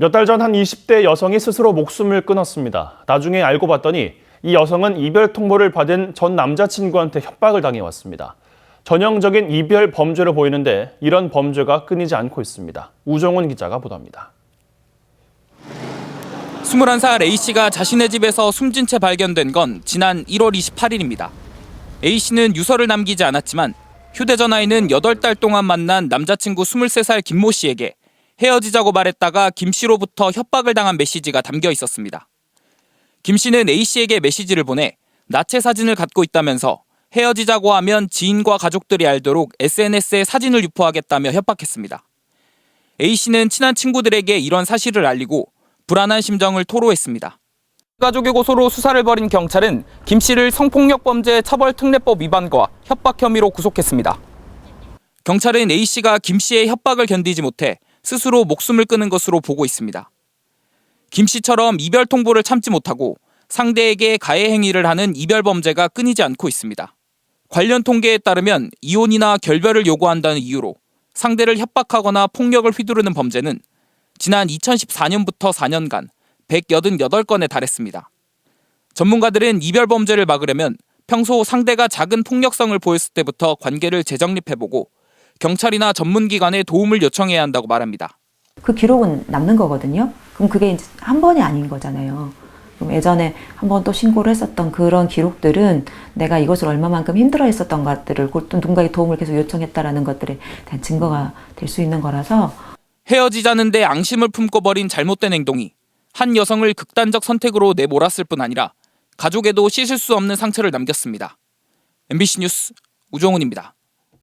몇 달 전 한 20대 여성이 스스로 목숨을 끊었습니다. 나중에 알고 봤더니 이 여성은 이별 통보를 받은 전 남자친구한테 협박을 당해왔습니다. 전형적인 이별 범죄로 보이는데 이런 범죄가 끊이지 않고 있습니다. 우정훈 기자가 보도합니다. 21살 A씨가 자신의 집에서 숨진 채 발견된 건 지난 1월 28일입니다. A씨는 유서를 남기지 않았지만 휴대전화에는 8달 동안 만난 남자친구 23살 김모 씨에게 헤어지자고 말했다가 김 씨로부터 협박을 당한 메시지가 담겨 있었습니다. 김 씨는 A씨에게 메시지를 보내 나체 사진을 갖고 있다면서 헤어지자고 하면 지인과 가족들이 알도록 SNS에 사진을 유포하겠다며 협박했습니다. A씨는 친한 친구들에게 이런 사실을 알리고 불안한 심정을 토로했습니다. 가족의 고소로 수사를 벌인 경찰은 김 씨를 성폭력범죄 처벌특례법 위반과 협박 혐의로 구속했습니다. 경찰은 A씨가 김 씨의 협박을 견디지 못해 스스로 목숨을 끊은 것으로 보고 있습니다. 김 씨처럼 이별 통보를 참지 못하고 상대에게 가해 행위를 하는 이별 범죄가 끊이지 않고 있습니다. 관련 통계에 따르면 이혼이나 결별을 요구한다는 이유로 상대를 협박하거나 폭력을 휘두르는 범죄는 지난 2014년부터 4년간 188건에 달했습니다. 전문가들은 이별 범죄를 막으려면 평소 상대가 작은 폭력성을 보였을 때부터 관계를 재정립해보고 경찰이나 전문기관에 도움을 요청해야 한다고 말합니다. 그 기록은 남는 거거든요. 그럼 그게 이제 한 번이 아닌 거잖아요. 그럼 예전에 한 번 또 신고를 했었던 그런 기록들은 내가 이것을 얼마만큼 힘들어했었던 것들을 또 누군가의 도움을 계속 요청했다라는 것들에 대한 증거가 될 수 있는 거라서 헤어지자는데 앙심을 품고 벌인 잘못된 행동이 한 여성을 극단적 선택으로 내몰았을 뿐 아니라 가족에도 씻을 수 없는 상처를 남겼습니다. MBC 뉴스 우정훈입니다.